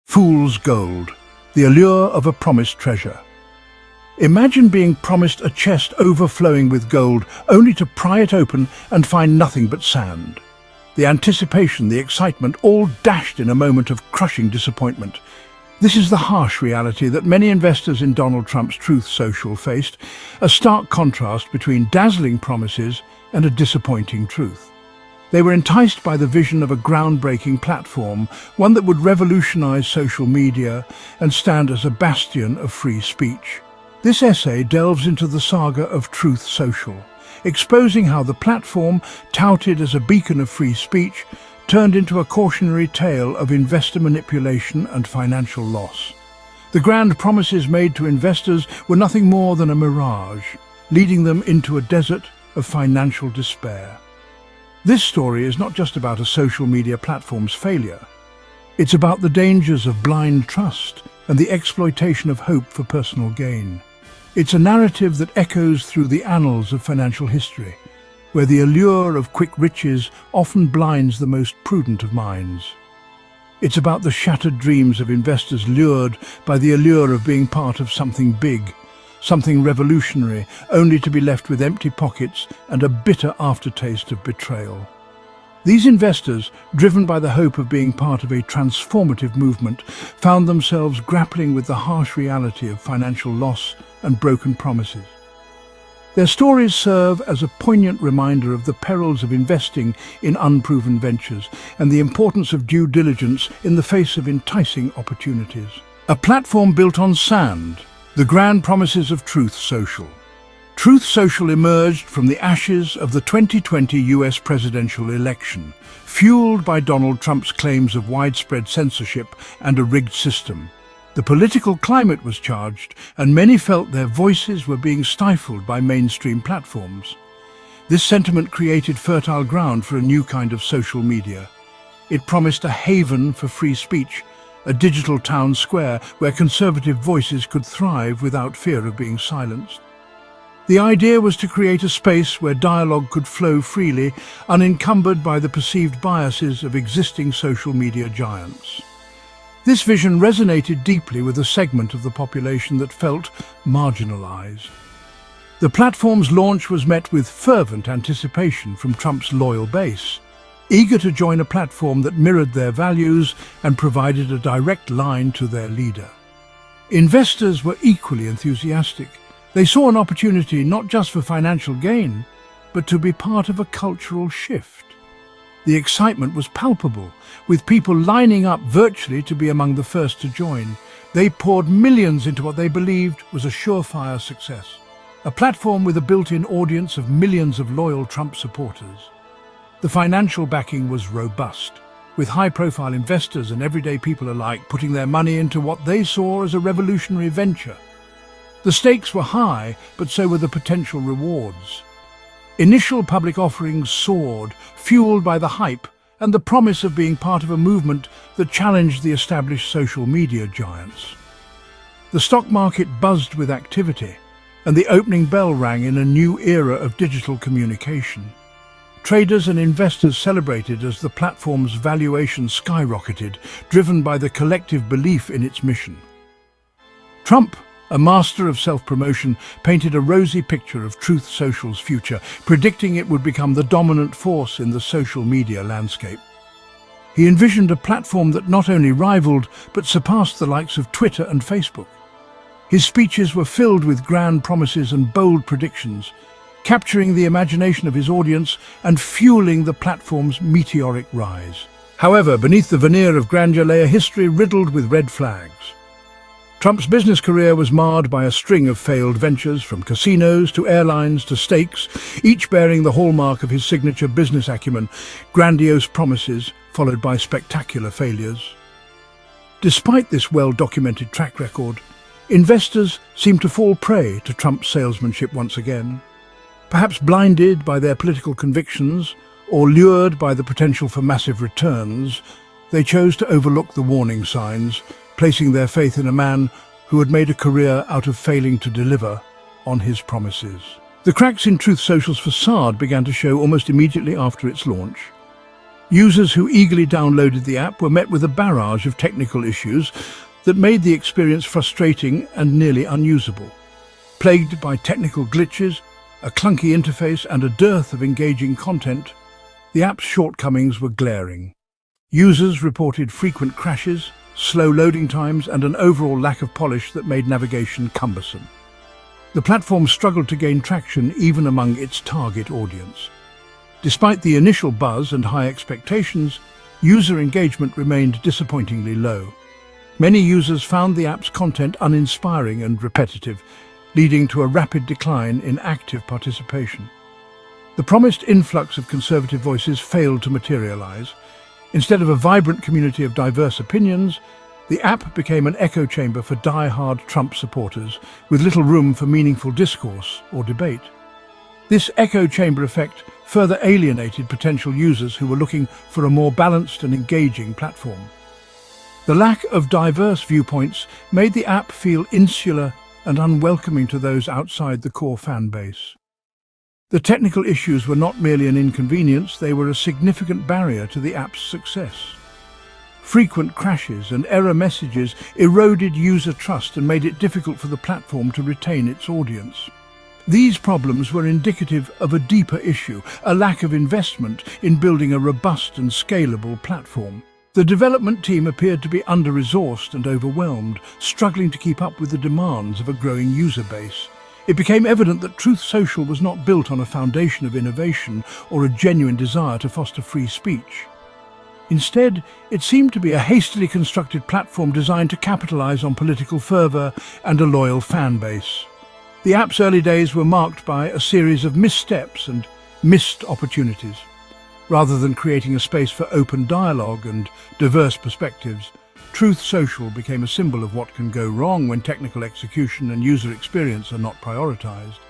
Fool's gold, the allure of a promised treasure. Imagine being promised a chest overflowing with gold, only to pry it open and find nothing but sand. The anticipation, the excitement, all dashed in a moment of crushing disappointment. This is the harsh reality that many investors in Donald Trump's Truth Social faced, a stark contrast between dazzling promises and a disappointing truth. They were enticed by the vision of a groundbreaking platform, one that would revolutionize social media and stand as a bastion of free speech. This essay delves into the saga of Truth Social, exposing how the platform, touted as a beacon of free speech, turned into a cautionary tale of investor manipulation and financial loss. The grand promises made to investors were nothing more than a mirage, leading them into a desert of financial despair. This story is not just about a social media platform's failure. It's about the dangers of blind trust and the exploitation of hope for personal gain. It's a narrative that echoes through the annals of financial history, where the allure of quick riches often blinds the most prudent of minds. It's about the shattered dreams of investors lured by the allure of being part of something big, something revolutionary, only to be left with empty pockets and a bitter aftertaste of betrayal. These investors, driven by the hope of being part of a transformative movement, found themselves grappling with the harsh reality of financial loss and broken promises. Their stories serve as a poignant reminder of the perils of investing in unproven ventures and the importance of due diligence in the face of enticing opportunities. A platform built on sand, the grand promises of Truth Social. Truth Social emerged from the ashes of the 2020 US presidential election, fueled by Donald Trump's claims of widespread censorship and a rigged system. The political climate was charged, and many felt their voices were being stifled by mainstream platforms. This sentiment created fertile ground for a new kind of social media. It promised a haven for free speech, a digital town square where conservative voices could thrive without fear of being silenced. The idea was to create a space where dialogue could flow freely, unencumbered by the perceived biases of existing social media giants. This vision resonated deeply with a segment of the population that felt marginalized. The platform's launch was met with fervent anticipation from Trump's loyal base, eager to join a platform that mirrored their values and provided a direct line to their leader. Investors were equally enthusiastic. They saw an opportunity not just for financial gain, but to be part of a cultural shift. The excitement was palpable, with people lining up virtually to be among the first to join. They poured millions into what they believed was a surefire success, a platform with a built-in audience of millions of loyal Trump supporters. The financial backing was robust, with high-profile investors and everyday people alike putting their money into what they saw as a revolutionary venture. The stakes were high, but so were the potential rewards. Initial public offerings soared, fueled by the hype and the promise of being part of a movement that challenged the established social media giants. The stock market buzzed with activity, and the opening bell rang in a new era of digital communication. Traders and investors celebrated as the platform's valuation skyrocketed, driven by the collective belief in its mission. Trump, a master of self-promotion, painted a rosy picture of Truth Social's future, predicting it would become the dominant force in the social media landscape. He envisioned a platform that not only rivaled, but surpassed the likes of Twitter and Facebook. His speeches were filled with grand promises and bold predictions, capturing the imagination of his audience and fueling the platform's meteoric rise. However, beneath the veneer of grandeur lay a history riddled with red flags. Trump's business career was marred by a string of failed ventures, from casinos to airlines to stakes, each bearing the hallmark of his signature business acumen, grandiose promises followed by spectacular failures. Despite this well-documented track record, investors seemed to fall prey to Trump's salesmanship once again. Perhaps blinded by their political convictions or lured by the potential for massive returns, they chose to overlook the warning signs, placing their faith in a man who had made a career out of failing to deliver on his promises. The cracks in Truth Social's facade began to show almost immediately after its launch. Users who eagerly downloaded the app were met with a barrage of technical issues that made the experience frustrating and nearly unusable. Plagued by technical glitches, a clunky interface and a dearth of engaging content, the app's shortcomings were glaring. Users reported frequent crashes, slow loading times and an overall lack of polish that made navigation cumbersome. The platform struggled to gain traction even among its target audience. Despite the initial buzz and high expectations, user engagement remained disappointingly low. Many users found the app's content uninspiring and repetitive, leading to a rapid decline in active participation. The promised influx of conservative voices failed to materialize. Instead of a vibrant community of diverse opinions, the app became an echo chamber for die-hard Trump supporters, with little room for meaningful discourse or debate. This echo chamber effect further alienated potential users who were looking for a more balanced and engaging platform. The lack of diverse viewpoints made the app feel insular and unwelcoming to those outside the core fan base. The technical issues were not merely an inconvenience, they were a significant barrier to the app's success. Frequent crashes and error messages eroded user trust and made it difficult for the platform to retain its audience. These problems were indicative of a deeper issue, a lack of investment in building a robust and scalable platform. The development team appeared to be under-resourced and overwhelmed, struggling to keep up with the demands of a growing user base. It became evident that Truth Social was not built on a foundation of innovation or a genuine desire to foster free speech. Instead, it seemed to be a hastily constructed platform designed to capitalize on political fervor and a loyal fan base. The app's early days were marked by a series of missteps and missed opportunities. Rather than creating a space for open dialogue and diverse perspectives, Truth Social became a symbol of what can go wrong when technical execution and user experience are not prioritized.